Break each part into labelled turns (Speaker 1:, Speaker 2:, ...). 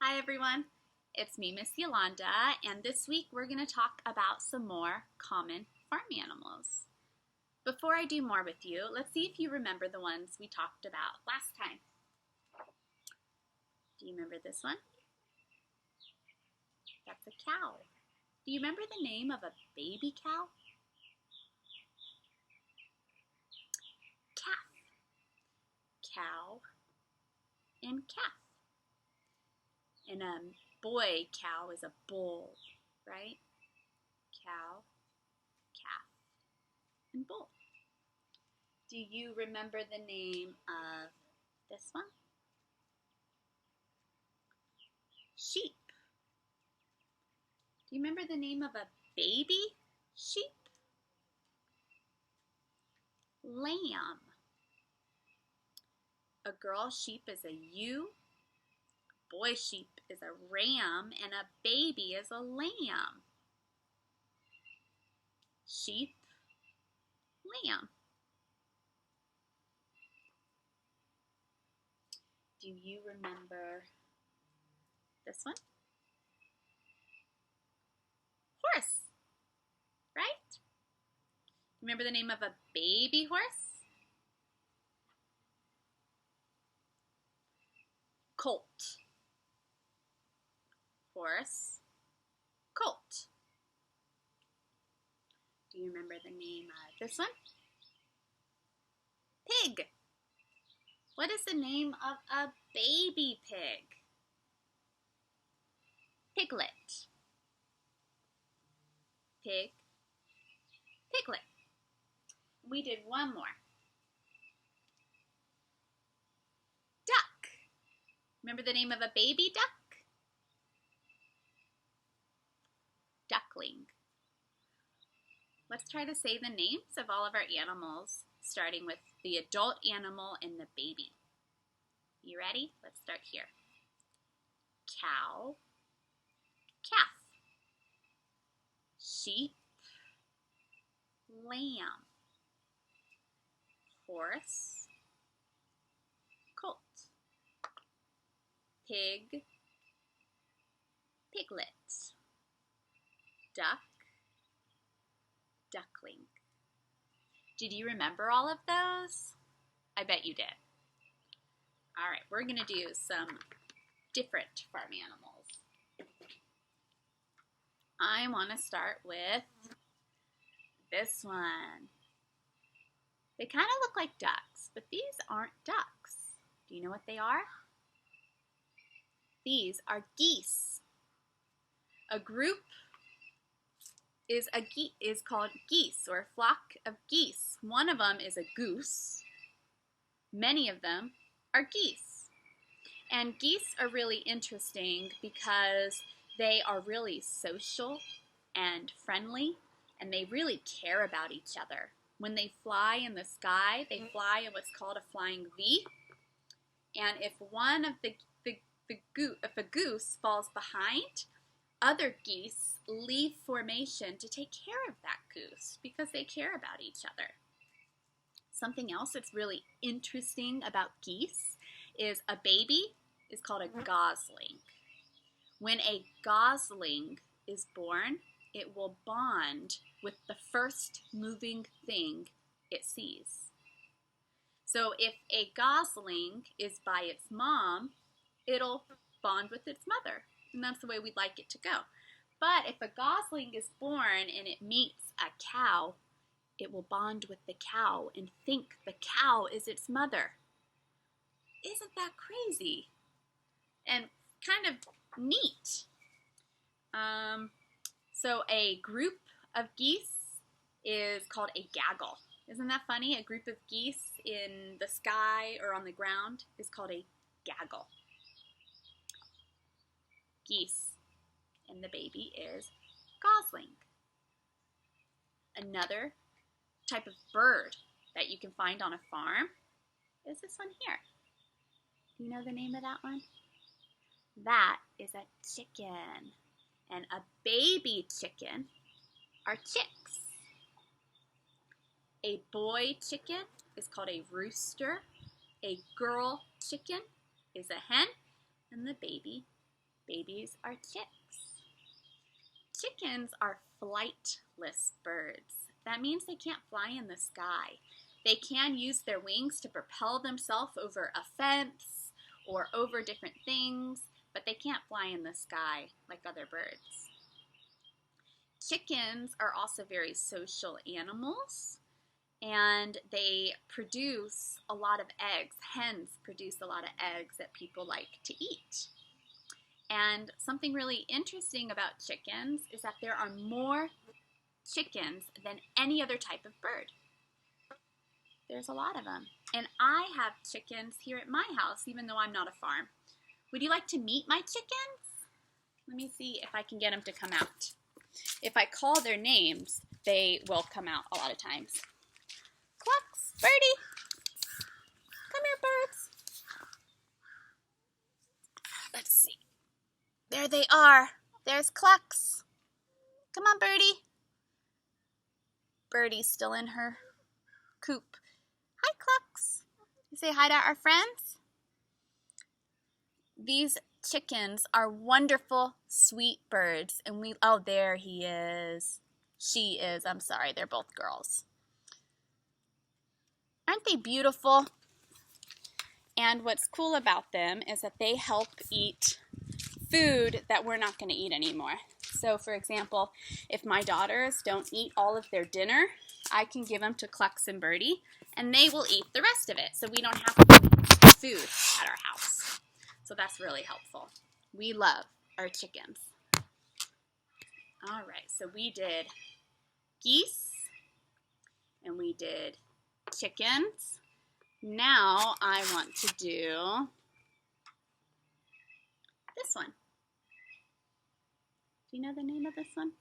Speaker 1: Hi everyone, it's me, Miss Yolanda, and this week we're going to talk about some more common farm animals. Before I do more with you, let's see if you remember the ones we talked about last time. Do you remember this one? That's a cow. Do you remember the name of a baby cow? Calf. Cow and calf. And a boy cow is a bull, right? Cow, calf, and bull. Do you remember the name of this one? Sheep. Do you remember the name of a baby sheep? Lamb. A girl sheep is a ewe. Boy sheep is a ram, and a baby is a lamb. Sheep, lamb. Do you remember this one? Horse, right? Remember the name of a baby horse? Colt. Horse, colt. Do you remember the name of this one? Pig. What is the name of a baby pig? Piglet. Pig, piglet. We did one more. Duck. Remember the name of a baby duck? Duckling. Let's try to say the names of all of our animals, starting with the adult animal and the baby. You ready? Let's start here. Cow, calf. Sheep, lamb. Horse, colt. Pig, piglet. Duck, duckling. Did you remember all of those? I bet you did. All right, we're going to do some different farm animals. I want to start with this one. They kind of look like ducks, but these aren't ducks. Do you know what they are? These are geese. A group is called geese, or a flock of geese. One of them is a goose. Many of them are geese. And geese are really interesting because they are really social and friendly, and they really care about each other. When they fly in the sky, they fly in what's called a flying V. And if one of if a goose falls behind, other geese leave formation to take care of that goose because they care about each other. Something else that's really interesting about geese is a baby is called a gosling. When a gosling is born, it will bond with the first moving thing it sees. So if a gosling is by its mom, it'll bond with its mother. And that's the way we'd like it to go. But if a gosling is born and it meets a cow, it will bond with the cow and think the cow is its mother. Isn't that crazy? And kind of neat. So a group of geese is called a gaggle. Isn't that funny? A group of geese in the sky or on the ground is called a gaggle. Geese, and the baby is gosling. Another type of bird that you can find on a farm is this one here. Do you know the name of that one? That is a chicken. And a baby chicken are chicks. A boy chicken is called a rooster. A girl chicken is a hen. And the baby Babies are chicks. Chickens are flightless birds. That means they can't fly in the sky. They can use their wings to propel themselves over a fence or over different things, but they can't fly in the sky like other birds. Chickens are also very social animals, and they produce a lot of eggs. Hens produce a lot of eggs that people like to eat. And something really interesting about chickens is that there are more chickens than any other type of bird. There's a lot of them. And I have chickens here at my house, even though I'm not a farm. Would you like to meet my chickens? Let me see if I can get them to come out. If I call their names, they will come out a lot of times. Clucks, Birdie, come here, birds. Let's see. There they are. There's Clucks. Come on, Birdie. Birdie's still in her coop. Hi, Clucks. You say hi to our friends? These chickens are wonderful, sweet birds. And oh, there he is. She is. I'm sorry, they're both girls. Aren't they beautiful? And what's cool about them is that they help eat food that we're not going to eat anymore. So, for example, if my daughters don't eat all of their dinner, I can give them to Clucks and Birdie, and they will eat the rest of it. So we don't have to eat food at our house. So that's really helpful. We love our chickens. All right, so we did geese, and we did chickens. Now I want to do this one. Do you know the name of this one?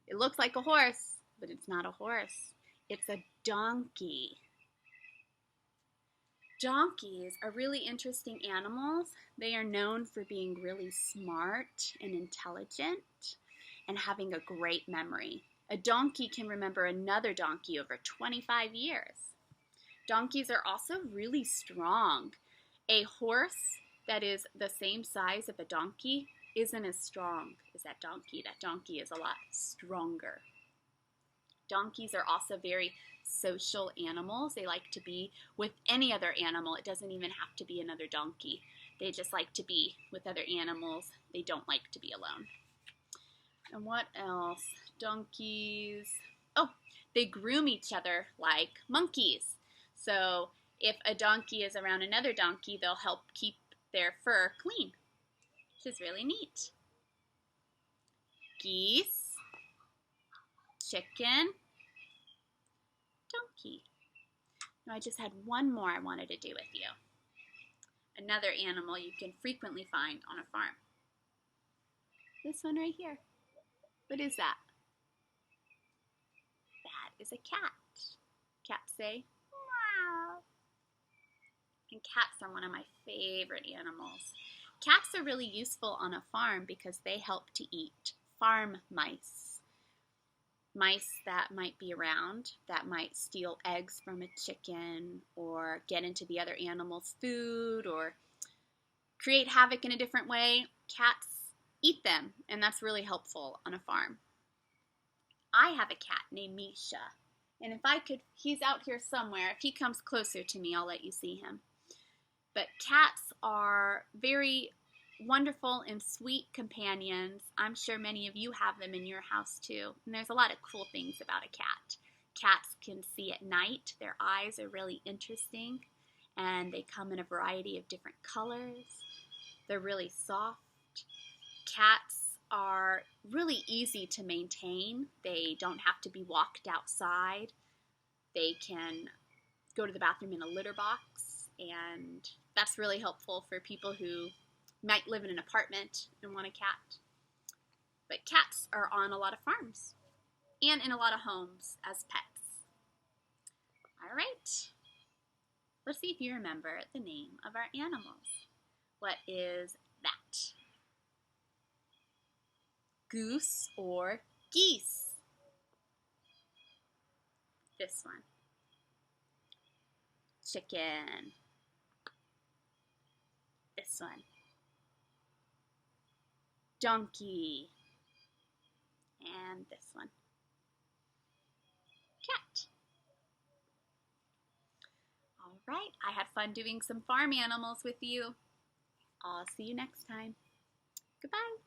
Speaker 1: It looks like a horse, but it's not a horse. It's a donkey. Donkeys are really interesting animals. They are known for being really smart and intelligent and having a great memory. A donkey can remember another donkey over 25 years. Donkeys are also really strong. A horse that is the same size of a donkey isn't as strong as that donkey. That donkey is a lot stronger. Donkeys are also very social animals. They like to be with any other animal. It doesn't even have to be another donkey. They just like to be with other animals. They don't like to be alone. And what else? Donkeys. Oh, they groom each other like monkeys. So if a donkey is around another donkey, they'll help keep their fur clean, which is really neat. Geese, chicken, donkey. Now I just had one more I wanted to do with you. Another animal you can frequently find on a farm. This one right here. What is that? That is a cat. Cats say, meow. And cats are one of my favorite animals. Cats are really useful on a farm because they help to eat farm mice. Mice that might be around, that might steal eggs from a chicken or get into the other animal's food or create havoc in a different way. Cats eat them, and that's really helpful on a farm. I have a cat named Misha, and if I could, he's out here somewhere. If he comes closer to me, I'll let you see him. But cats are very wonderful and sweet companions. I'm sure many of you have them in your house too. And there's a lot of cool things about a cat. Cats can see at night. Their eyes are really interesting, and they come in a variety of different colors. They're really soft. Cats are really easy to maintain. They don't have to be walked outside. They can go to the bathroom in a litter box, and that's really helpful for people who might live in an apartment and want a cat. But cats are on a lot of farms and in a lot of homes as pets. All right, let's see if you remember the name of our animals. What is that? Goose or geese? This one. Chicken. This one. donkey. And this one, cat. All right, I had fun doing some farm animals with you. I'll see you next time. Goodbye.